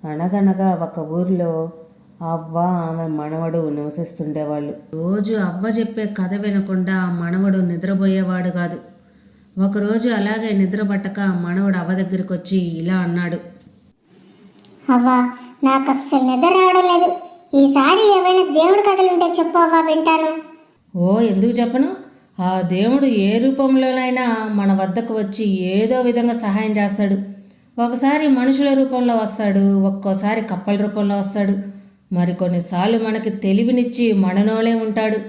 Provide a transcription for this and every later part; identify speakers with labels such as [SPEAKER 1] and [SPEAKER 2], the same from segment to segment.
[SPEAKER 1] అనగనగా ఒక ఊరిలో అవ్వ ఆమె మనవడు నివసిస్తుండేవాళ్ళు. రోజు అవ్వ చెప్పే కథ వినకుండా మనవడు నిద్రపోయేవాడు కాదు. ఒకరోజు అలాగే నిద్ర పట్టక మనవడు అవ్వ దగ్గరికి వచ్చి ఇలా అన్నాడు.
[SPEAKER 2] అవ్వా, నాకు అస్సలు నిద్ర రావడం లేదు. ఈసారి ఏమైనా దేవుడి కథలు ఉంటే చెప్పు అవ్వా, వింటాను.
[SPEAKER 1] ఓ, ఎందుకు చెప్పను? ఆ దేవుడు ఏ రూపంలోనైనా మన వద్దకు వచ్చి ఏదో విధంగా సహాయం చేస్తాడు. ఒకసారి మనుషుల రూపంలో వస్తాడు, ఒక్కోసారి కప్పల రూపంలో వస్తాడు, మరికొన్నిసార్లు మనకి తెలివినిచ్చి మనలోనే ఉంటాడు.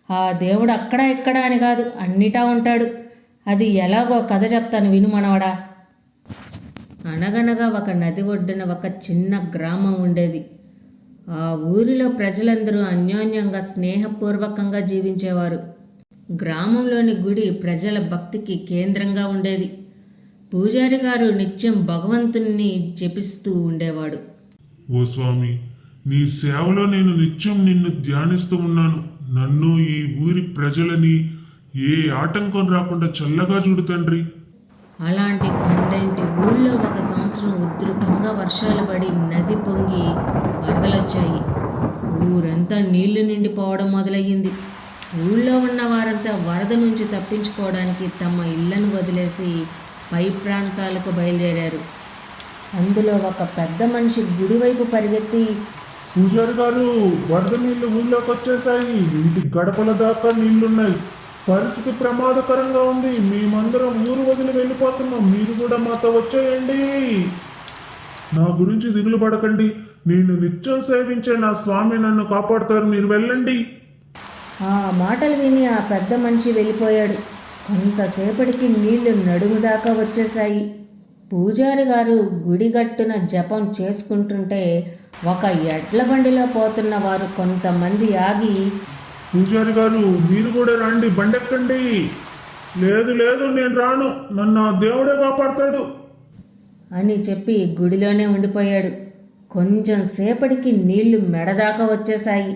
[SPEAKER 1] ఆ దేవుడు అక్కడ ఇక్కడ అని కాదు, అన్నిటా ఉంటాడు. అది ఎలాగో కథ చెప్తాను విను మనవడా. అనగనగా ఒక నది ఒడ్డున ఒక చిన్న గ్రామం ఉండేది. ఆ ఊరిలో ప్రజలందరూ అన్యోన్యంగా స్నేహపూర్వకంగా జీవించేవారు. గ్రామంలోని గుడి ప్రజల భక్తికి కేంద్రంగా ఉండేది. పూజారి గారు నిత్యం భగవంతుణ్ణి జపిస్తూ ఉండేవాడు.
[SPEAKER 3] ఓ స్వామి, నీ సేవలో నేను నిత్యం నిన్ను ధ్యానిస్తూ ఉన్నాను. నన్ను, ఈ ఊరి ప్రజలని ఏ ఆటంకం రాకుండా చల్లగా చూడు తండ్రి.
[SPEAKER 1] అలాంటి 12 ఊళ్ళో ఒక సంవత్సరం ఉధృతంగా వర్షాలు పడి నది పొంగి వరదలొచ్చాయి. ఊరంతా నీళ్లు నిండిపోవడం మొదలయ్యింది. ఊళ్ళో ఉన్న వారంతా వరద నుంచి తప్పించుకోవడానికి తమ ఇళ్లను వదిలేసి పై ప్రాంతాలకు బయలుదేరారు. అందులో ఒక పెద్ద మనిషి గుడివైపు పరిగెత్తి,
[SPEAKER 3] పూజారి గారు, వరద నీళ్లు ఊళ్ళోకి వచ్చేసాయి. ఇంటి గడపల దాకా నీళ్లున్నాయి. పరిస్థితి ప్రమాదకరంగా ఉంది. మేమందరం ఊరు వదిలి వెళ్ళిపోతున్నాం. మీరు కూడా మాతో వచ్చేయండి. నా గురించి దిగులు పడకండి. నేను నిత్యం సేవించే నా స్వామి నన్ను కాపాడుతారు. మీరు వెళ్ళండి.
[SPEAKER 1] ఆ మాటలు విని ఆ పెద్ద మనిషి వెళ్ళిపోయాడు. కొంతసేపటికి నీళ్లు నడుము దాకా వచ్చేశాయి. పూజారి గారు గుడిగట్టున జపం చేసుకుంటుంటే ఒక ఎడ్ల బండిలో పోతున్న వారు కొంతమంది ఆగి,
[SPEAKER 3] పూజారి గారు, మీరు కూడా రండి, బండెక్కండి. లేదు లేదు, నేను రాను. నన్ను ఆ దేవుడే కాపాడతాడు
[SPEAKER 1] అని చెప్పి గుడిలోనే ఉండిపోయాడు. కొంచెం సేపటికి నీళ్లు మెడదాకా వచ్చేశాయి.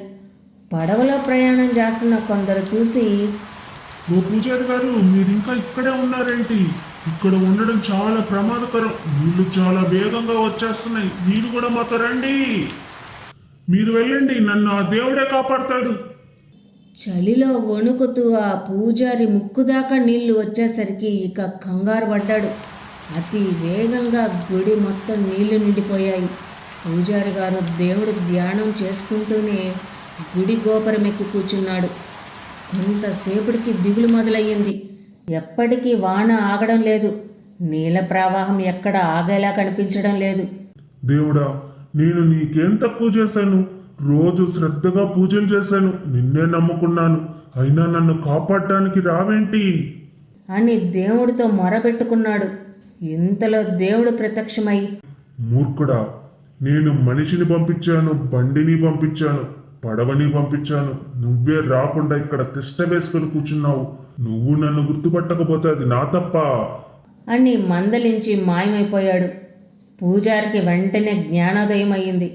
[SPEAKER 1] పడవలో ప్రయాణం చేస్తున్న కొందరు చూసి,
[SPEAKER 3] ఓ పూజారి గారు, మీరు ఇంకా ఇక్కడే ఉన్నారేంటి? ఇక్కడ ఉండడం చాలా ప్రమాదకరం. నీళ్లు చాలా వేగంగా వచ్చేస్తున్నాయి. మీరు కూడా మాతో రండి. మీరు వెళ్ళండి, నన్ను ఆ దేవుడే కాపాడతాడు.
[SPEAKER 1] చలిలో వణుకుతూ ఆ పూజారి ముక్కు దాకా నీళ్లు వచ్చేసరికి ఇక కంగారు పడ్డాడు. అతి వేగంగా గుడి మొత్తం నీళ్లు నిండిపోయాయి. పూజారి గారు దేవుడి ధ్యానం చేసుకుంటూనే గుడి గోపురం ఎక్కి కూర్చున్నాడు. కొంతసేపటికి దిగులు మొదలయ్యింది. ఎప్పటికీ వాన ఆగడం లేదు. నీళ్ళ ప్రవాహం ఎక్కడ ఆగేలా కనిపించడం లేదు.
[SPEAKER 3] దేవుడా, నేను నీకేం తక్కువ చేశాను? రోజు శ్రద్ధగా పూజలు చేశాను. నిన్నే నమ్ముకున్నాను. అయినా నన్ను కాపాడటానికి రావేంటి
[SPEAKER 1] అని దేవుడితో మొరపెట్టుకున్నాడు. ఇంతలో దేవుడు ప్రత్యక్షమై,
[SPEAKER 3] మూర్ఖుడా, నేను మనిషిని పంపించాను, బండిని పంపించాను, పడవని పంపించాను. నువ్వే రాకుండా ఇక్కడ తిష్ట వేసుకొని కూర్చున్నావు. నువ్వు నన్ను గుర్తుపట్టకపోతే అది నా తప్ప
[SPEAKER 1] అని మందలించి మాయమైపోయాడు. పూజారికి వెంటనే జ్ఞానోదయం అయింది.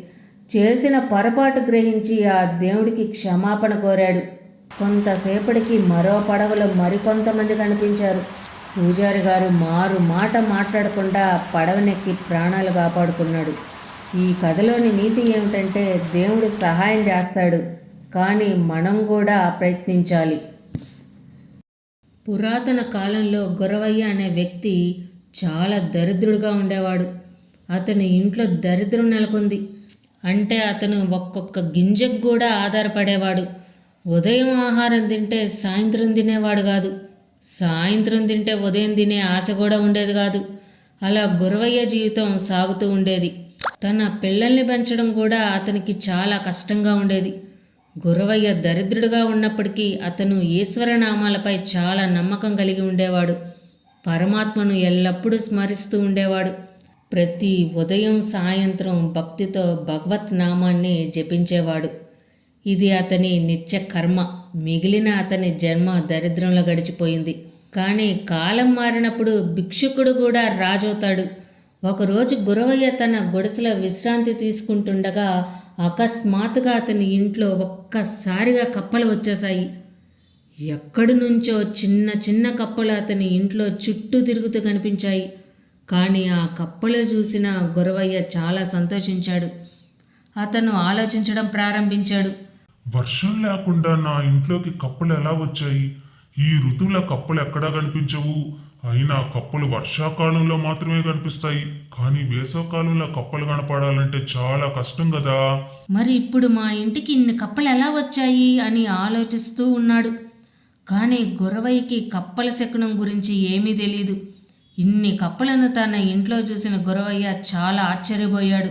[SPEAKER 1] చేసిన పొరపాటు గ్రహించి ఆ దేవుడికి క్షమాపణ కోరాడు. కొంతసేపటికి మరో పడవలో మరికొంతమంది కనిపించారు. పూజారి గారు మారు మాట మాట్లాడకుండా పడవనెక్కి ప్రాణాలు కాపాడుకున్నాడు. ఈ కథలోని నీతి ఏమిటంటే, దేవుడు సహాయం చేస్తాడు, కానీ మనం కూడా ప్రయత్నించాలి. పురాతన కాలంలో గురవయ్య అనే వ్యక్తి చాలా దరిద్రుడుగా ఉండేవాడు. అతని ఇంట్లో దరిద్రం నెలకొంది. అంటే అతను ఒక్కొక్క గింజకు కూడా ఆధారపడేవాడు. ఉదయం ఆహారం తింటే సాయంత్రం తినేవాడు కాదు. సాయంత్రం తింటే ఉదయం తినే ఆశ కూడా ఉండేది కాదు. అలా గురవయ్య జీవితం సాగుతూ ఉండేది. తన పిల్లల్ని పెంచడం కూడా అతనికి చాలా కష్టంగా ఉండేది. గురవయ్య దరిద్రుడుగా ఉన్నప్పటికీ అతను ఈశ్వరనామాలపై చాలా నమ్మకం కలిగి ఉండేవాడు. పరమాత్మను ఎల్లప్పుడూ స్మరిస్తూ ఉండేవాడు. ప్రతి ఉదయం సాయంత్రం భక్తితో భగవత్ నామాన్ని జపించేవాడు. ఇది అతని నిత్య కర్మ. మిగిలిన అతని జన్మ దరిద్రంలో గడిచిపోయింది. కానీ కాలం మారినప్పుడు భిక్షుకుడు కూడా రాజవుతాడు. ఒకరోజు గురవయ్య తన గుడిసెలో విశ్రాంతి తీసుకుంటుండగా అకస్మాత్తుగా అతని ఇంట్లో ఒక్కసారిగా కప్పలు వచ్చేశాయి. ఎక్కడి నుంచో చిన్న చిన్న కప్పలు అతని ఇంట్లో చుట్టూ తిరుగుతూ కనిపించాయి. కానీ ఆ కప్పలు చూసిన గురవయ్య చాలా సంతోషించాడు. అతను ఆలోచించడం ప్రారంభించాడు.
[SPEAKER 3] వర్షం లేకుండా నా ఇంట్లోకి కప్పలు ఎలా వచ్చాయి? ఈ ఋతువులో కప్పలు ఎక్కడా కనిపించవు. అయినా కప్పలు వర్షాకాలంలో మాత్రమే కనిపిస్తాయి. కానీ వేసవకాలంలో కప్పలు కనపడాలంటే చాలా కష్టం కదా.
[SPEAKER 1] మరి ఇప్పుడు మా ఇంటికి ఇన్ని కప్పలు ఎలా వచ్చాయి అని ఆలోచిస్తూ ఉన్నాడు. కానీ గురవయ్యకి కప్పల శకునం గురించి ఏమీ తెలియదు. ఇన్ని కప్పలను తన ఇంట్లో చూసిన గురవయ్య చాలా ఆశ్చర్యపోయాడు.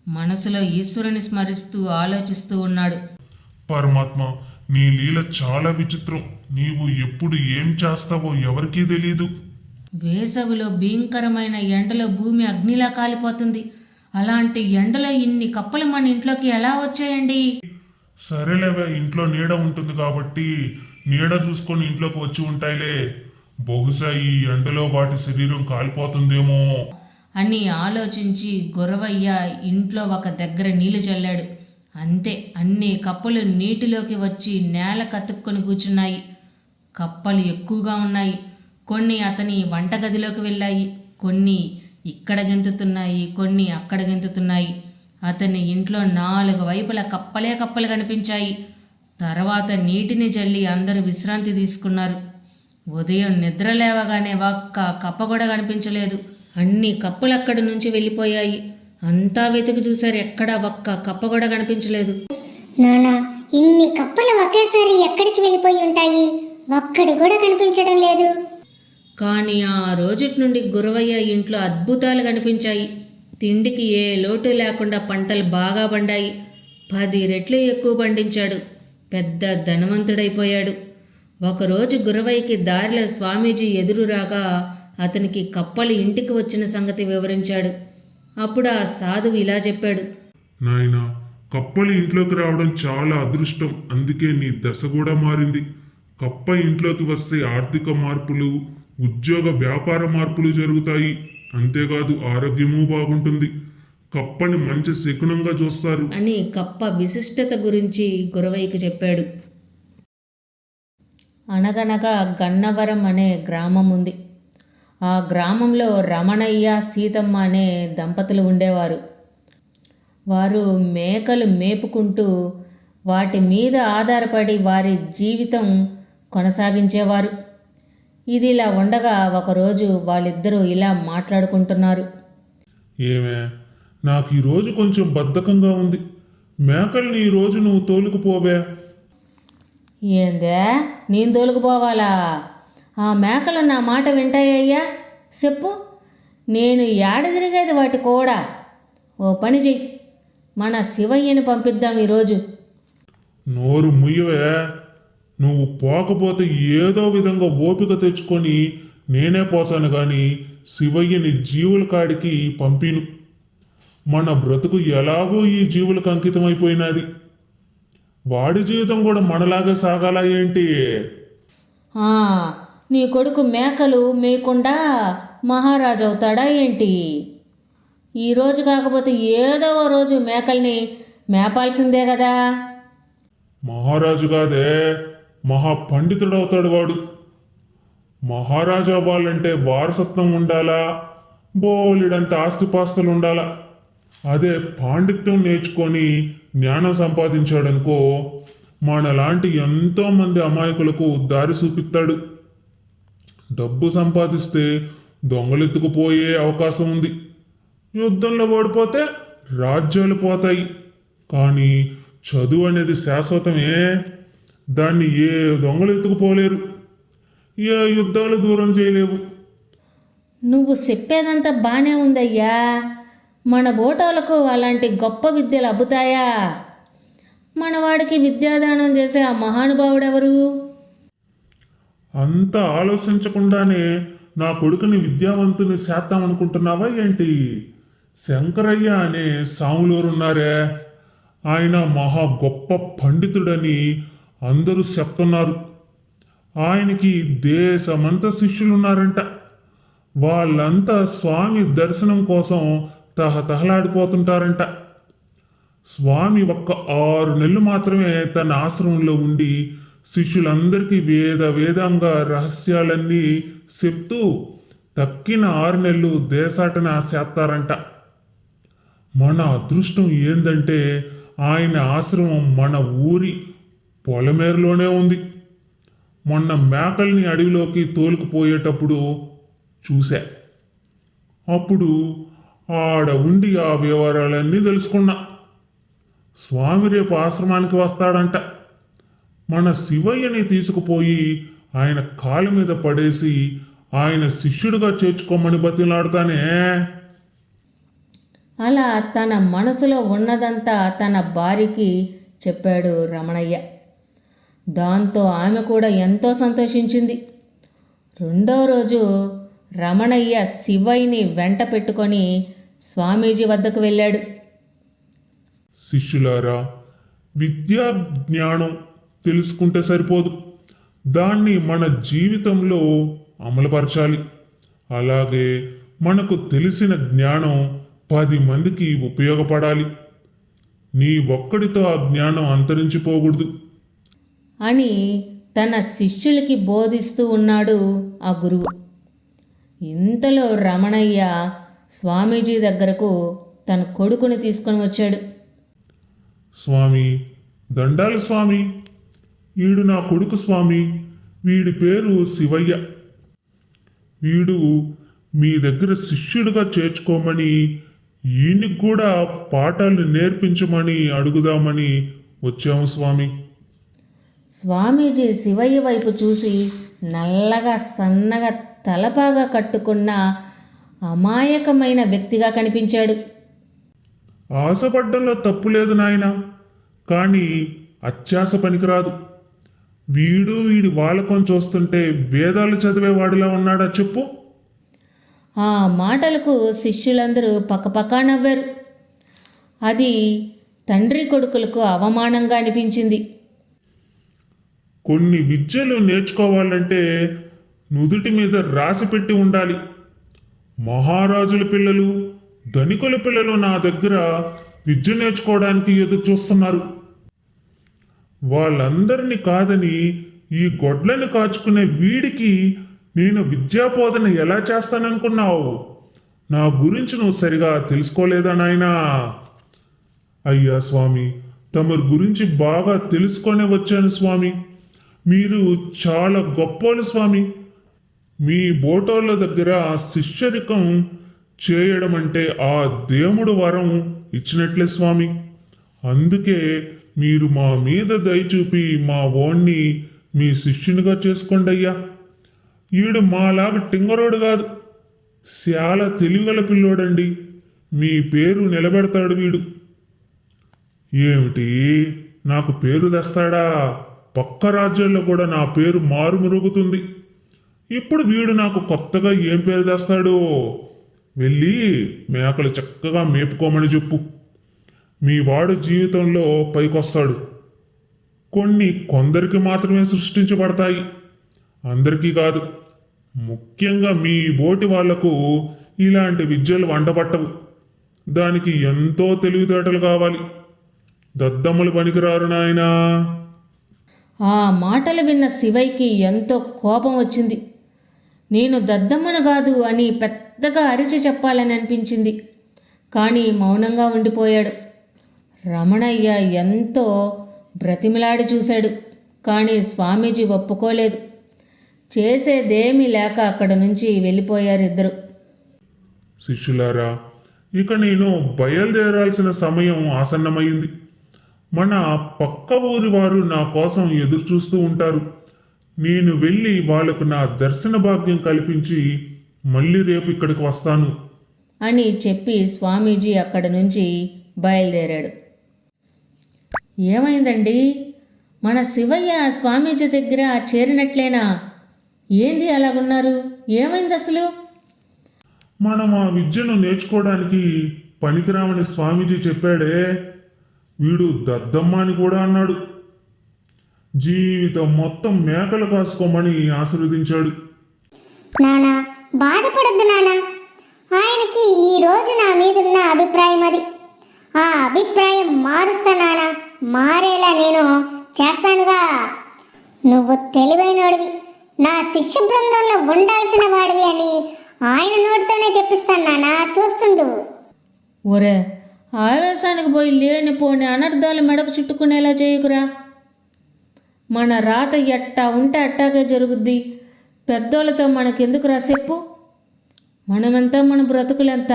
[SPEAKER 1] మనసులో ఈశ్వరుని స్మరిస్తూ ఆలోచిస్తూ ఉన్నాడు.
[SPEAKER 3] పరమాత్మ, నీ లీల చాలా విచిత్రం. నీవు ఎప్పుడు ఏం చేస్తావో ఎవరికీ తెలియదు.
[SPEAKER 1] వేసవిలో భీకరమైన ఎండలో భూమి అగ్నిలా కాలిపోతుంది. అలాంటి ఎండలో ఇన్ని కప్పలు మన ఇంట్లోకి ఎలా వచ్చాయండి?
[SPEAKER 3] సరేలేవే, ఇంట్లో నీడ ఉంటుంది కాబట్టి నీడ చూసుకొని ఇంట్లోకి వచ్చి ఉంటాయిలే. బహుశా ఈ ఎండలో వాటి శరీరం కాలిపోతుందేమో
[SPEAKER 1] అని ఆలోచించి గురవయ్య ఇంట్లో ఒక దగ్గర నీళ్లు చల్లాడు. అంతే, అన్ని కప్పలు నీటిలోకి వచ్చి నేల కతుక్కొని కూర్చున్నాయి. కప్పలు ఎక్కువగా ఉన్నాయి. కొన్ని అతని వంటగదిలోకి వెళ్ళాయి, కొన్ని ఇక్కడ గెంతుతున్నాయి, కొన్ని అక్కడ గెంతుతున్నాయి. అతని ఇంట్లో 4 వైపుల కప్పలు కనిపించాయి. తర్వాత నీటిని జల్లి అందరూ విశ్రాంతి తీసుకున్నారు. ఉదయం నిద్ర లేవగానే ఒక్క కప్ప కూడా కనిపించలేదు. అన్ని కప్పలు అక్కడి నుంచి వెళ్ళిపోయాయి. అంతా వెతికి చూశారు, ఎక్కడా ఒక్క కప్ప కూడా కనిపించలేదు.
[SPEAKER 2] నానా, ఇన్ని కప్పలు ఒకేసారి ఎక్కడికి వెళ్ళిపోయి ఉంటాయి? ఒక్కడు కూడా కనిపించడం లేదు.
[SPEAKER 1] కానీ ఆ రోజుటి నుండి గురవయ్య ఇంట్లో అద్భుతాలు కనిపించాయి. తిండికి ఏ లోటు లేకుండా పంటలు బాగా పండాయి. 10 రెట్లు ఎక్కువ పండించాడు. పెద్ద ధనవంతుడైపోయాడు. ఒకరోజు గురవయ్యకి దారిలో స్వామీజీ ఎదురు రాగా అతనికి కప్పలు ఇంటికి వచ్చిన సంగతి వివరించాడు. అప్పుడు ఆ సాధువు ఇలా చెప్పాడు.
[SPEAKER 3] నాయనా, కప్పలు ఇంట్లోకి రావడం చాలా అదృష్టం. అందుకే నీ దశ కూడా మారింది. కప్ప ఇంట్లోకి వస్తే ఆర్థిక మార్పులు, ఉద్యోగ వ్యాపార మార్పులు జరుగుతాయి. అంతేకాదు ఆరోగ్యము బాగుంటుంది. కప్పని మంచి శకునంగా చూస్తారు
[SPEAKER 1] అని కప్ప విశిష్టత గురించి గురవయ్యకి చెప్పాడు. అనగనగా గన్నవరం అనే గ్రామం ఉంది. ఆ గ్రామంలో రమణయ్య, సీతమ్మ అనే దంపతులు ఉండేవారు. వారు మేకలు మేపుకుంటూ వాటి మీద ఆధారపడి వారి జీవితం కొనసాగించేవారు. ఇది ఇలా ఉండగా ఒకరోజు వాళ్ళిద్దరూ ఇలా మాట్లాడుకుంటున్నారు.
[SPEAKER 3] ఏమే, నాకు ఈరోజు కొంచెం బద్ధకంగా ఉంది. మేకల్ని ఈరోజు నువ్వు తోలుకుపోవే.
[SPEAKER 1] ఏందే, నేను తోలుకుపోవాలా? ఆ మేకలు నా మాట వింటాయ్యా? చెప్పు, నేను ఏడ తిరిగేది వాటి కూడా. ఓ పని చెయ్యి, మన శివయ్యని పంపిద్దాం ఈరోజు.
[SPEAKER 3] నోరు ముయ్యవే. నువ్వు పోకపోతే ఏదో విధంగా ఓపిక తెచ్చుకొని నేనే పోతాను గాని శివయ్యని జీవుల కాడికి పంపిను. మన బ్రతుకు ఎలాగో ఈ జీవులకు అంకితమైపోయినది. వాడి జీవితం కూడా మనలాగే సాగాల ఏంటి?
[SPEAKER 1] నీ కొడుకు మేకలు మేయకుండా మహారాజు అవుతాడా ఏంటి? ఈరోజు కాకపోతే ఏదో ఓ రోజు మేకల్ని మేపాల్సిందే కదా.
[SPEAKER 3] మహారాజు కాదే, మహాపండితుడు అవుతాడు వాడు. మహారాజు అవ్వాలంటే వారసత్వం ఉండాలా, బోలెడంత ఆస్తిపాస్తులు ఉండాలా. అదే పాండిత్యం నేర్చుకొని జ్ఞానం సంపాదించాడనుకో, మనలాంటి ఎంతోమంది అమాయకులకు దారి చూపిస్తాడు. డబ్బు సంపాదిస్తే దొంగలెత్తుకుపోయే అవకాశం ఉంది. యుద్ధంలో ఓడిపోతే రాజ్యాలు పోతాయి. కానీ చదువు అనేది శాశ్వతమే. దాన్ని ఏ దొంగలు ఎత్తుకుపోలేరు, ఏ యుద్ధాలు దూరం చేయలేవు.
[SPEAKER 1] నువ్వు చెప్పేదంతా బాగానే ఉందయ్యా. మన బోటాలకు అలాంటి గొప్ప విద్యలు అబ్బుతాయా? మనవాడికి విద్యాదానం చేసే ఆ మహానుభావుడెవరు?
[SPEAKER 3] అంత ఆలోచించకుండానే నా కొడుకుని విద్యావంతుని చేద్దామనుకుంటున్నావా ఏంటి? శంకరయ్య అనే సాములూరున్నారే, ఆయన మహా గొప్ప పండితుడని అందరూ చెప్తున్నారు. ఆయనకి దేశమంతా శిష్యులున్నారంట. వాళ్ళంతా స్వామి దర్శనం కోసం తహతహలాడిపోతుంటారంట. స్వామి ఒక్క 6 నెలలు మాత్రమే తన ఆశ్రమంలో ఉండి శిష్యులందరికీ వేదాంగ రహస్యాలన్నీ చెప్తూ తక్కిన 6 నెలలు దేశాటన చేస్తారంట. మన అదృష్టం ఏందంటే ఆయన ఆశ్రమం మన ఊరి పొలమేరలోనే ఉంది. మొన్న మేకల్ని అడవిలోకి తోలుకుపోయేటప్పుడు చూశా. అప్పుడు ఆడ ఉండి ఆ వివరాలన్నీ తెలుసుకున్నా. స్వామి రేపు ఆశ్రమానికి వస్తాడంట. మన శివయ్యని తీసుకుపోయి ఆయన కాళ్ళ మీద పడేసి ఆయన శిష్యుడిగా చేర్చుకోమని బతిలాడతానే.
[SPEAKER 1] అలా తన మనసులో ఉన్నదంతా తన భార్యకి చెప్పాడు రమణయ్య. దాంతో ఆమె కూడా ఎంతో సంతోషించింది. రెండో రోజు రమణయ్య శివయ్యని వెంట పెట్టుకొని స్వామీజీ వద్దకు వెళ్ళాడు.
[SPEAKER 3] శిష్యులారా, విద్యా జ్ఞానం తెలుసుకుంటే సరిపోదు, దాన్ని మన జీవితంలో అమలుపరచాలి. అలాగే మనకు తెలిసిన జ్ఞానం 10 మందికి ఉపయోగపడాలి. నీ ఒక్కడితో ఆ జ్ఞానం అంతరించిపోకూడదు
[SPEAKER 1] అని తన శిష్యులకి బోధిస్తూ ఉన్నాడు ఆ గురువు. ఇంతలో రమణయ్య స్వామీజీ దగ్గరకు తన కొడుకుని తీసుకొని వచ్చాడు.
[SPEAKER 3] స్వామి, దండాలు స్వామి. వీడు నా కొడుకు స్వామి. వీడి పేరు శివయ్య. వీడు మీ దగ్గర శిష్యుడిగా చేర్చుకోమని, ఈయనకి కూడా పాఠాలు నేర్పించమని అడుగుదామని వచ్చాము స్వామి.
[SPEAKER 1] స్వామీజీ శివయ్య వైపు చూసి నల్లగా సన్నగా తలపాగా కట్టుకున్న అమాయకమైన వ్యక్తిగా కనిపించాడు.
[SPEAKER 3] ఆశపడ్డంలో తప్పు లేదు నాయన, కానీ అత్యాశ పనికిరాదు. వీడి వాలకం చూస్తుంటే వేదాలు చదివేవాడిలా ఉన్నాడా చెప్పు.
[SPEAKER 1] ఆ మాటలకు శిష్యులందరూ పక్కపక్కా నవ్వారు. అది తండ్రి కొడుకులకు అవమానంగా అనిపించింది.
[SPEAKER 3] కొన్ని విద్యలు నేర్చుకోవాలంటే నుదుటి మీద రాసి పెట్టి ఉండాలి. మహారాజుల పిల్లలు, ధనికుల పిల్లలు నా దగ్గర విద్య నేర్చుకోవడానికి ఎదురు చూస్తున్నారు. వాళ్ళందరినీ కాదని ఈ గొడ్లను కాచుకునే వీడికి నేను విద్యాబోధన ఎలా చేస్తాననుకున్నావు? నా గురించి నువ్వు సరిగా తెలుసుకోలేదా నాయనా? అయ్యా స్వామి, తమరి గురించి బాగా తెలుసుకొనే వచ్చాను స్వామి. మీరు చాలా గొప్పోలు స్వామి. మీ బోటోళ్ళ దగ్గర శిష్యరికం చేయడం అంటే ఆ దేవుడు వరం ఇచ్చినట్లే స్వామి. అందుకే మీరు మా మీద దయ చూపి మా ఓణ్ణి మీ శిష్యునిగా చేసుకోండి అయ్యా. ఈడు మాలాగా టింగరోడు కాదు, చాలా తెలివిగల పిల్లోడండి. మీ పేరు నిలబెడతాడు వీడు. ఏమిటి, నాకు పేరు తెస్తాడా? పక్క రాజ్యాల్లో కూడా నా పేరు మారుమరుగుతుంది. ఇప్పుడు వీడు నాకు కొత్తగా ఏం పేరు తెస్తాడు? వెళ్ళి మేకలు చక్కగా మేపుకోమని చెప్పు. మీ వాడు జీవితంలో పైకొస్తాడు. కొందరికి మాత్రమే సృష్టించబడతాయి, అందరికీ కాదు. ముఖ్యంగా మీ బోటి వాళ్లకు ఇలాంటి విద్యలు వండబట్టవు. దానికి ఎంతో తెలివితేటలు కావాలి. దద్దమ్మలు పనికిరారు నాయనా.
[SPEAKER 1] ఆ మాటలు విన్న శివయ్యకి ఎంతో కోపం వచ్చింది. నేను దద్దమ్మను కాదు అని పెద్దగా అరిచి చెప్పాలని అనిపించింది. కానీ మౌనంగా ఉండిపోయాడు. రమణయ్య ఎంతో బ్రతిమిలాడి చూశాడు. కానీ స్వామీజీ ఒప్పుకోలేదు. చేసేదేమీ లేక అక్కడి నుంచి వెళ్ళిపోయారు ఇద్దరు.
[SPEAKER 3] శిష్యులారా, ఇక నేను బయలుదేరాల్సిన సమయం ఆసన్నమైంది. మన పక్క ఊరి వారు నా కోసం ఎదురు చూస్తూ ఉంటారు. నేను వెళ్ళి వాళ్లకు నా దర్శన భాగ్యం కల్పించి మళ్ళీ రేపు ఇక్కడికి వస్తాను
[SPEAKER 1] అని చెప్పి స్వామీజీ అక్కడి నుంచి బయలుదేరాడు. ఏమైందండి? మన శివయ్య స్వామీజీ దగ్గర చేరినట్లేనా? ఏంది అలాగున్నారు? ఏమైంది అసలు?
[SPEAKER 3] మనం ఆ విద్యను నేర్చుకోవడానికి పనికిరామని స్వామీజీ చెప్పాడే. వీడు దద్దమ్మ అని కూడా అన్నాడు. జీవితం మొత్తం మేకలు కాసుకోమని ఆశీర్వదించాడు.
[SPEAKER 2] నానా, బాధపడద్దు నానా. ఆయనకి ఈ రోజు నా మీదున్న అభిప్రాయం అది. ఆ అభిప్రాయం మారుస్తా నానా. మారేలా నేను చేస్తానుగా. నువ్వు తెలివైనోడివి, నా శిష్య బృందంలో ఉండాల్సిన వాడివి అని ఆయన నోటితోనే చెప్పిస్తాను నాన్న, చూస్తుండు.
[SPEAKER 1] ఒరే, ఆవేశానికి పోయి లేనిపోని అనర్థాలు మెడకు చుట్టుకునేలా చేయకురా. మన రాత ఎట్టా ఉంటే అట్టాగే జరుగుద్ది. పెద్దోళ్ళతో మనకెందుకురా చెప్పు? మనమెంత, మన బ్రతుకులెంత?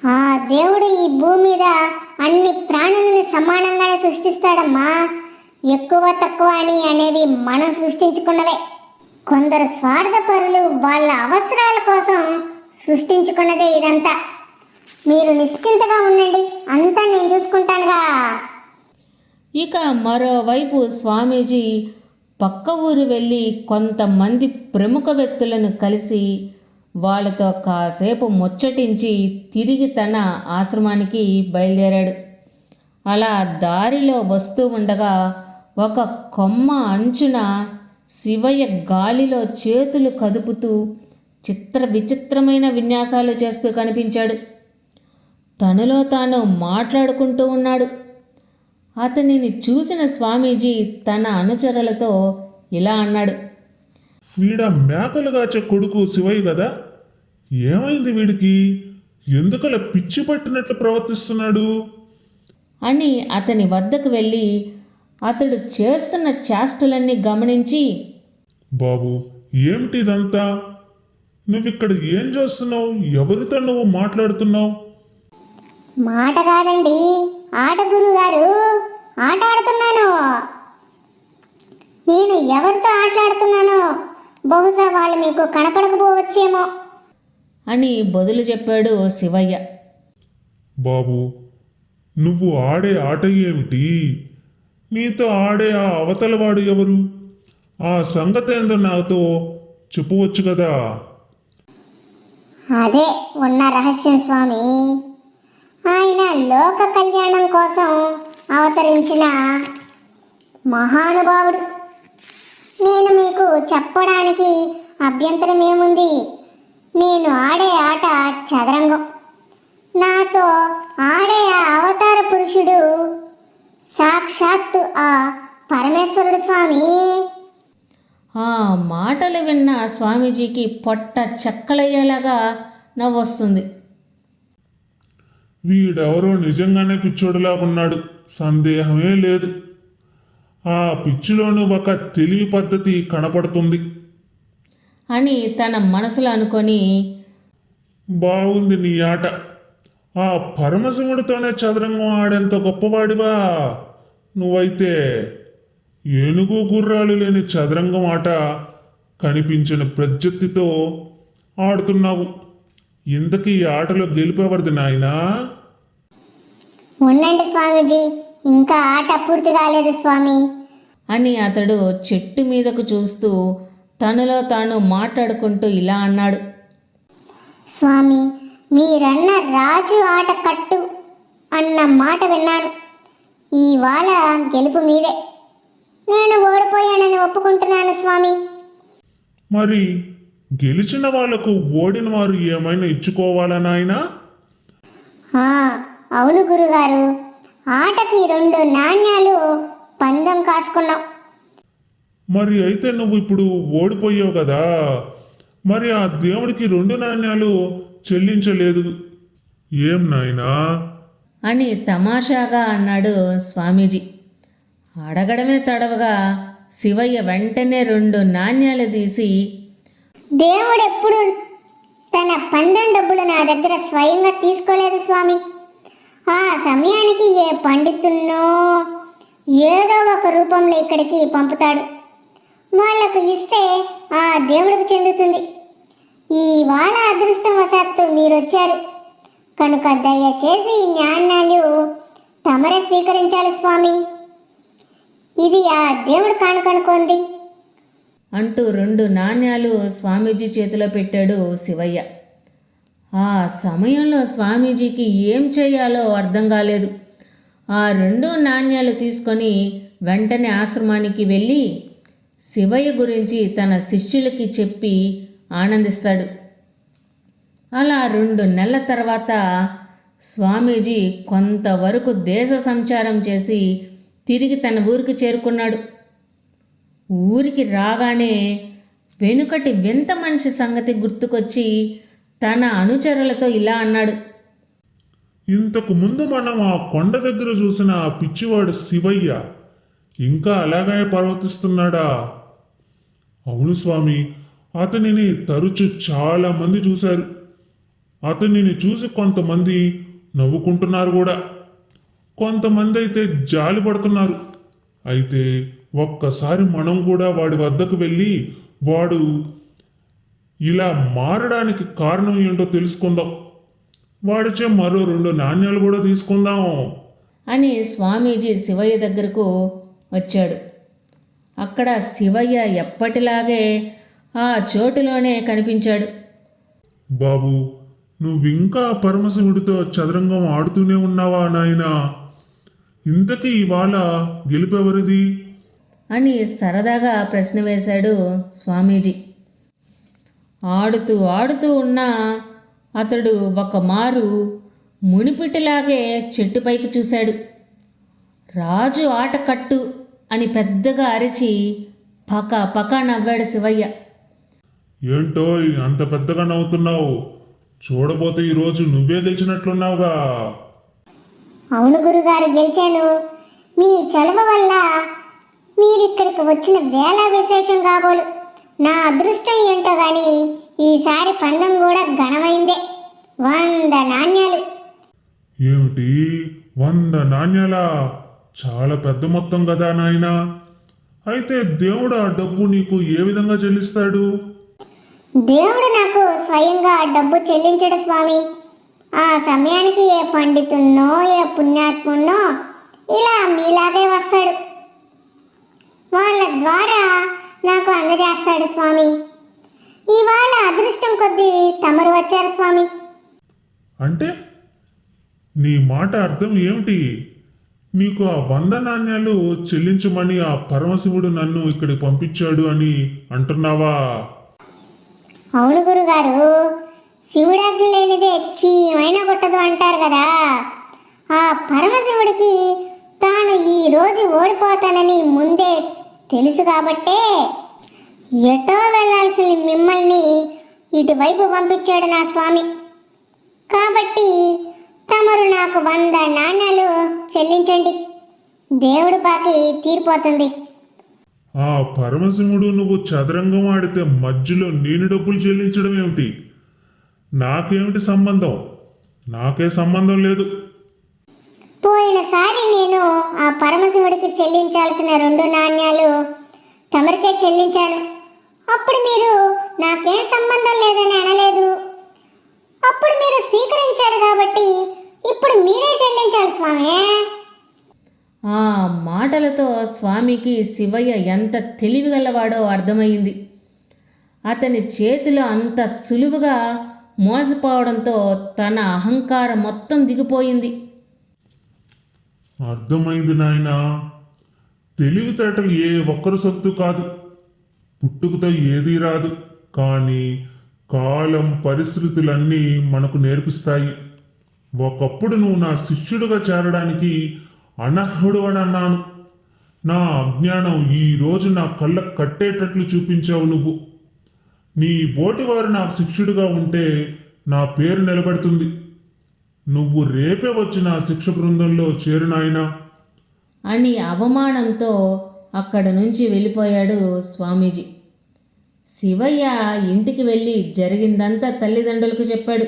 [SPEAKER 2] ఆ దేవుడు ఈ భూమి మీద అన్ని ప్రాణులని సమానంగానే సృష్టిస్తాడమ్మా. ఎక్కువ తక్కువ అని అనేవి మనం సృష్టించుకున్నవే. కొందరు స్వార్థపరులు వాళ్ళ అవసరాల కోసం సృష్టించుకున్నదే ఇదంతా. మీరు నిశ్చింతగా ఉండండి, అంతా నేను చూసుకుంటానుగా.
[SPEAKER 1] ఇక మరోవైపు స్వామీజీ పక్క ఊరు వెళ్ళి కొంతమంది ప్రముఖ వ్యక్తులను కలిసి వాళ్ళతో కాసేపు ముచ్చటించి తిరిగి తన ఆశ్రమానికి బయలుదేరాడు. అలా దారిలో వస్తూ ఉండగా ఒక కొమ్మ అంచున శివయ్య గాలిలో చేతులు కదుపుతూ విచిత్రమైన విన్యాసాలు చేస్తూ కనిపించాడు. తనలో తాను మాట్లాడుకుంటూ ఉన్నాడు. అతనిని చూసిన స్వామీజీ తన అనుచరులతో ఇలా అన్నాడు.
[SPEAKER 3] వీడ మేకలుగాచే కొడుకు శివయ్య కదా? ఏమైంది వీడికి? ఎందుకలా పిచ్చి పట్టినట్లు ప్రవర్తిస్తున్నాడు?
[SPEAKER 1] అని అతని వద్దకు వెళ్ళి అతడు చేస్తున్న చేష్టలన్నీ గమనించి,
[SPEAKER 3] బాబు, ఏమిటిదంతా? నువ్విక్కడ ఏం చేస్తున్నావు? ఎవరితో నువ్వు మాట్లాడుతున్నావు?
[SPEAKER 2] మాట కాదండి, ఆట గురుగారు, ఆట ఆడుతున్నాను. నేను ఎవరితో ఆటలాడుతున్నానో బహుశా వాళ్ళు మీకు కనపడకపోవచ్చేమో
[SPEAKER 1] అని బదులు చెప్పాడు శివయ్య.
[SPEAKER 3] బాబు, నువ్వు ఆడే ఆట ఏమిటి? నీతో ఆడే ఆ అవతలవాడు ఎవరు? ఆ సంగతి ఏందో నాతో చెప్పవచ్చు కదా.
[SPEAKER 2] అదే ఉన్న రహస్యం స్వామి. ఆయన లోక కళ్యాణం కోసం అవతరించిన మహానుభావుడు. నేను మీకు చెప్పడానికి అభ్యంతరం ఏముంది? నేను ఆడే ఆట చదరంగం. నాతో ఆడే ఆ అవతార పురుషుడు సాక్షాత్తు ఆ పరమేశ్వరుడు స్వామి.
[SPEAKER 1] ఆ మాటలు విన్న స్వామీజీకి పొట్ట చెక్కలయ్యేలాగా నవ్వొస్తుంది.
[SPEAKER 3] వీడెవరో నిజంగానే పిచ్చోడులాగున్నాడు, సందేహమే లేదు. ఆ పిచ్చిలోనూ ఒక తెలివి పద్ధతి కనపడుతుంది
[SPEAKER 1] అని తన మనసులో అనుకొని,
[SPEAKER 3] బాగుంది నీ ఆట. ఆ పరమశివుడితోనే చదరంగం ఆడేంత గొప్పవాడివా నువ్వైతే? ఏనుగు గుర్రాలు లేని చదరంగం ఆట కనిపించిన ప్రత్యుక్తితో ఆడుతున్నావు. ఇంతకీ ఈ ఆటలో గెలిపేవరిది నాయనా?
[SPEAKER 2] ఉండండి స్వామీజీ, ఇంకా ఆట పూర్తి కాలేదు స్వామి
[SPEAKER 1] అని అతడు చెట్టు మీదకు చూస్తూ తనలో తాను మాట్లాడుకుంటూ ఇలా అన్నాడు.
[SPEAKER 2] స్వామి, మీరన్న రాజు ఆట కట్టు అన్న మాట విన్నాను. ఇవాళ గెలుపు మీదే. నేను ఓడిపోయానని ఒప్పుకుంటున్నాను స్వామి.
[SPEAKER 3] మరి గెలిచిన వాళ్లకు ఓడిన వారు ఏమైనా ఇచ్చుకోవాలా నాయనా?
[SPEAKER 2] అవును గురుగారు, ఆటకి 2 నాణ్యాలు పందెం కాసుకున్నాం.
[SPEAKER 3] మరి అయితే నువ్వు ఇప్పుడు ఓడిపోయావు కదా, మరి ఆ దేవుడికి 2 నాణ్యాలు చెల్లించలేదు ఏం నాయనా?
[SPEAKER 1] అని తమాషాగా అన్నాడు స్వామీజీ. అడగడమే తడవగా శివయ్య వెంటనే 2 నాణ్యాలు తీసి,
[SPEAKER 2] దేవుడెప్పుడు తన పందెం డబ్బులు నా దగ్గర స్వయంగా తీసుకోలేదు స్వామి. ఆ సమయానికి ఏ పండితున్నో ఏదో ఒక రూపంలో ఇక్కడికి పంపుతాడు. వాళ్లకు ఇస్తే ఆ దేవుడికి చెందుతుంది. ఇవాళ అదృష్టవశాత్తు మీరొచ్చారు కనుక దయచేసి ఈ నాణ్యాలు తమరే స్వీకరించాలి స్వామి. ఇది ఆ దేవుడు కానుకనుకోండి
[SPEAKER 1] అంటూ 2 నాణ్యాలు స్వామీజీ చేతిలో పెట్టాడు శివయ్య. ఆ సమయంలో స్వామీజీకి ఏం చేయాలో అర్థం కాలేదు. ఆ 2 నాణ్యాలు తీసుకొని వెంటనే ఆశ్రమానికి వెళ్ళి శివయ్య గురించి తన శిష్యులకి చెప్పి ఆనందిస్తాడు. అలా 2 నెలల తర్వాత స్వామీజీ కొంతవరకు దేశ సంచారం చేసి తిరిగి తన ఊరికి చేరుకున్నాడు. ఊరికి రాగానే వెనుకటి వింత మనిషి సంగతి గుర్తుకొచ్చి తన అనుచరులతో ఇలా అన్నాడు.
[SPEAKER 3] ఇంతకు ముందు మనం ఆ కొండ దగ్గర చూసిన ఆ పిచ్చివాడు శివయ్య ఇంకా అలాగే ప్రవర్తిస్తున్నాడా? అవును స్వామి, అతనిని తరచు చాలా మంది చూశారు. అతనిని చూసి కొంతమంది నవ్వుకుంటున్నారు కూడా, కొంతమంది అయితే జాలి పడుతున్నారు. అయితే ఒక్కసారి మనం కూడా వాడి వద్దకు వెళ్ళి వాడు ఇలా మారడానికి కారణం ఏంటో తెలుసుకుందాం. వాడిచే మరో 2 నాణ్యాలు కూడా తీసుకుందాం
[SPEAKER 1] అని స్వామీజీ శివయ్య దగ్గరకు వచ్చాడు. అక్కడ శివయ్య ఎప్పటిలాగే ఆ చోటులోనే కనిపించాడు.
[SPEAKER 3] బాబు, నువ్వింకా పరమశివుడితో చదరంగం ఆడుతూనే ఉన్నావా నాయనా? ఇంతకీ ఇవాళ గెలుపెవరిది
[SPEAKER 1] అని సరదాగా ప్రశ్న వేశాడు స్వామీజీ. ఆడుతూ ఆడుతూ ఉన్న అతడు ఒక మారు మునిపిటిలాగే చెట్టుపైకి చూశాడు. రాజు ఆట కట్టు అని పెద్దగా అరిచి పక పక నవ్వాడు శివయ్య.
[SPEAKER 3] ఏంటో అంత పెద్దగా నవ్వుతున్నావు? చూడబోతే ఈరోజు నువ్వే గెలిచినట్లున్నావుగా.
[SPEAKER 2] అవును గురుగారు, గెలిచాను. మీ చలువ వల్ల మీరిక్కడికి వచ్చిన వేళ విశేషం కాబోలు. నా అదృష్టం ఏంటో గాని ఈసారి పందెం కూడా ఘనమైందే. 100 నాణ్యాలు.
[SPEAKER 3] ఏమిటి 100 నాణ్యాలా? చాలా పెద్ద మొత్తం కదా నాయనా. అయితే దేవుడు ఆ డబ్బు నీకు ఏ విధంగా చెల్లిస్తాడు?
[SPEAKER 2] దేవుడు నాకు స్వయంగా డబ్బు చెల్లించడు స్వామి. ఆ సమయానికి ఏ పండితున్నో ఏ పుణ్యాత్మున్నో ఇలా మీలాగే వస్తాడు. వాళ్ళ ద్వారా నాకు అందజేస్తాడు స్వామి. ఇవాళ అదృష్టం కొద్దీ తమరు వచ్చారు స్వామి.
[SPEAKER 3] అంటే నీ మాట అర్థం ఏమిటి? నీకు ఆ 100 నాణ్యాలు చెల్లించమని ఆ పరమశివుడు నన్ను ఇక్కడికి పంపించాడు అని అంటున్నావా?
[SPEAKER 2] అవును గురుగారు, శివుడాజ్ఞ లేనిదే చీమైనా కొట్టదు అంటారు కదా. ఆ పరమశివుడికి తాను ఈ రోజు ఓడిపోతానని ముందే తెలుసు కాబట్టే ఎటో వెళ్ళాల్సి మిమ్మల్ని ఇటువైపు పంపించాడు నా స్వామి. కాబట్టి తమరు నాకు 100 నాణ్యాలు చెల్లించండి. దేవుడు బాకి తీరిపోతుంది.
[SPEAKER 3] ఆ పరమశివుడు నువ్వు చదరంగం ఆడితే మధ్యలో నేను డబ్బులు చెల్లించడం ఏమిటి? నాకేమిటి సంబంధం? నాకే సంబంధం లేదు.
[SPEAKER 2] పోయినసారి నేను ఆ పరమశివుడికి చెల్లించాల్సిన 2 నాణ్యాలు తమరికే చెల్లించాను. అప్పుడు మీరు నాకేం సంబంధం లేదని అనలేదు. అప్పుడు మీరు స్వీకరించారు కాబట్టి ఇప్పుడు మీరే చెల్లించాలి స్వామి.
[SPEAKER 1] ఆ మాటలతో స్వామికి శివయ్య ఎంత తెలివిగలవాడో అర్థమైంది. అతని చేతిలో అంత సులువుగా మోసపోవడంతో తన అహంకారం మొత్తం దిగిపోయింది.
[SPEAKER 3] అర్థమైంది నాయనా. తెలివితేటలు ఏ ఒక్కరు సొత్తు కాదు. పుట్టుకతో ఏదీ రాదు. కానీ కాలం పరిస్థితులన్నీ మనకు నేర్పిస్తాయి. ఒకప్పుడు నువ్వు నా శిష్యుడిగా చేరడానికి అనర్హుడు అని అన్నాను. నా అజ్ఞానం ఈ రోజు నా కళ్ళకు కట్టేటట్లు చూపించావు నువ్వు. నీ బోటివారు నాకు శిష్యుడిగా ఉంటే నా పేరు నిలబడుతుంది. నువ్వు రేపే వచ్చి నా శిక్ష బృందంలో చేరు నాయనా
[SPEAKER 1] అని అవమానంతో అక్కడి నుంచి వెళ్ళిపోయాడు స్వామీజీ. శివయ్య ఇంటికి వెళ్ళి జరిగిందంతా తల్లిదండ్రులకు చెప్పాడు.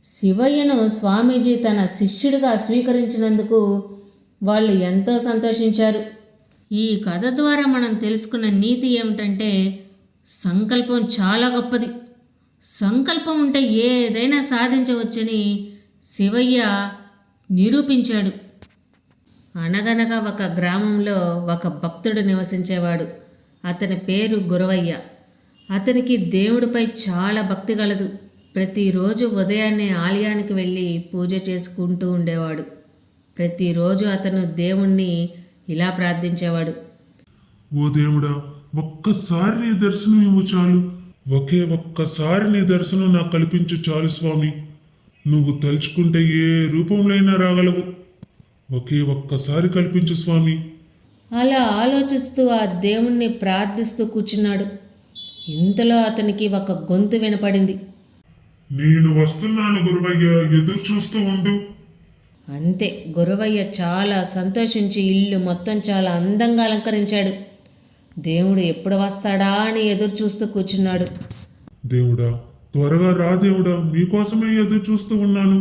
[SPEAKER 1] శివయ్యను స్వామీజీ తన శిష్యుడిగా స్వీకరించినందుకు వాళ్ళు ఎంతో సంతోషించారు. ఈ కథ ద్వారా మనం తెలుసుకున్న నీతి ఏమిటంటే సంకల్పం చాలా గొప్పది. సంకల్పం ఉంటే ఏదైనా సాధించవచ్చని శివయ్య నిరూపించాడు. అనగనగా ఒక గ్రామంలో ఒక భక్తుడు నివసించేవాడు. అతని పేరు గురవయ్య. అతనికి దేవుడిపై చాలా భక్తి కలదు. ప్రతిరోజు ఉదయాన్నే ఆలయానికి వెళ్ళి పూజ చేసుకుంటూ ఉండేవాడు. ప్రతిరోజు అతను దేవుణ్ణి ఇలా ప్రార్థించేవాడు.
[SPEAKER 3] ఓ దేవుడా, ఒక్కసారి నీ దర్శనం ఇవ్వు చాలు. ఒక్కసారి నీ దర్శనం నాకు కల్పించు చాలు స్వామి. నువ్వు తలుచుకుంటే ఏ రూపంలోనైనా రాగలవు. ఒక్కసారి కల్పించు స్వామి.
[SPEAKER 1] అలా ఆలోచిస్తూ ఆ దేవుణ్ణి ప్రార్థిస్తూ కూర్చున్నాడు. ఇంతలో అతనికి ఒక గొంతు వినపడింది.
[SPEAKER 3] నేను వస్తున్నాను గురువయ్య, ఎదురు చూస్తూ ఉండు.
[SPEAKER 1] అంతే, గురవయ్య చాలా సంతోషించి ఇల్లు మొత్తం చాలా అందంగా అలంకరించాడు. దేవుడు ఎప్పుడు వస్తాడా అని ఎదురు చూస్తూ కూర్చున్నాడు.
[SPEAKER 3] దేవుడా, త్వరగా రా దేవుడా, మీకోసమే ఎదురు చూస్తూ ఉన్నాను.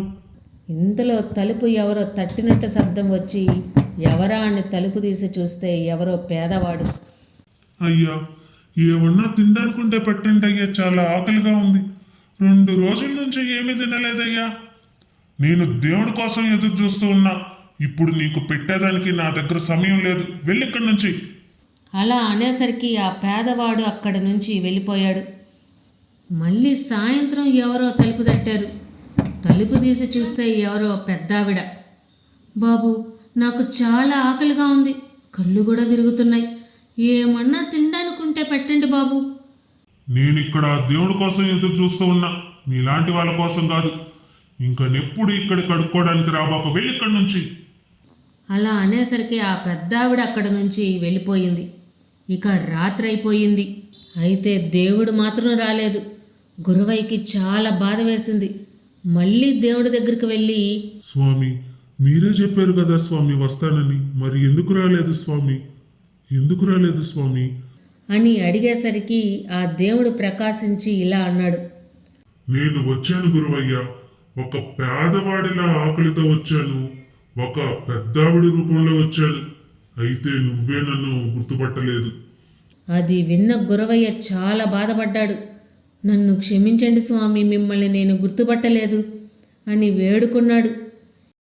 [SPEAKER 1] ఇంతలో తలుపు ఎవరో తట్టినట్టు శబ్దం వచ్చి ఎవరా అని తలుపు తీసి చూస్తే ఎవరో పేదవాడు.
[SPEAKER 3] అయ్యా, ఏమన్నా తినడానికుంటే పెట్టండి అయ్యా, చాలా ఆకలిగా ఉంది. 2 రోజుల నుంచి ఏమీ తినలేదయ్యా. నేను దేవుడి కోసం ఎదురు చూస్తూ ఉన్నా. ఇప్పుడు నీకు పెట్టేదానికి నా దగ్గర సమయం లేదు. వెళ్ళిక్కడి నుంచి.
[SPEAKER 1] అలా అనేసరికి ఆ పేదవాడు అక్కడి నుంచి వెళ్ళిపోయాడు. మళ్ళీ సాయంత్రం ఎవరో తలుపు తట్టారు. తలుపు తీసి చూస్తే ఎవరో పెద్దావిడ. బాబు, నాకు చాలా ఆకలిగా ఉంది, కళ్ళు కూడా తిరుగుతున్నాయి, ఏమన్నా తినడానికుంటే పెట్టండి బాబు.
[SPEAKER 3] నేను ఇక్కడ దేవుడి కోసం ఎదురు చూస్తూ ఉన్నా, మీలాంటి వాళ్ళ కోసం కాదు. ఇంకా నెప్పుడు ఇక్కడ కడుక్కోవడానికి రాబాక, వెళ్ళిక్కడి నుంచి.
[SPEAKER 1] అలా అనేసరికి ఆ పెద్దావిడ అక్కడి నుంచి వెళ్ళిపోయింది. ఇక రాత్రి అయిపోయింది. అయితే దేవుడు మాత్రం రాలేదు. గురవయ్యకి చాలా బాధ వేసింది. మళ్ళీ దేవుడి దగ్గరికి వెళ్ళి,
[SPEAKER 3] స్వామి, మీరే చెప్పారు కదా స్వామి వస్తానని, మరి ఎందుకు రాలేదు స్వామి, ఎందుకు రాలేదు స్వామి
[SPEAKER 1] అని అడిగేసరికి ఆ దేవుడు ప్రకాశించి ఇలా అన్నాడు.
[SPEAKER 3] నేను వచ్చాను గురువయ్య, ఒక పేదవాడిలా ఆకలితో వచ్చాను, ఒక పెద్దావిడి రూపంలో వచ్చాను. అయితే నువ్వే నన్ను గుర్తుపట్టలేదు.
[SPEAKER 1] అది విన్న గురవయ్య చాలా బాధపడ్డాడు. నన్ను క్షమించండి స్వామి, మిమ్మల్ని నేను గుర్తుపట్టలేదు అని వేడుకున్నాడు.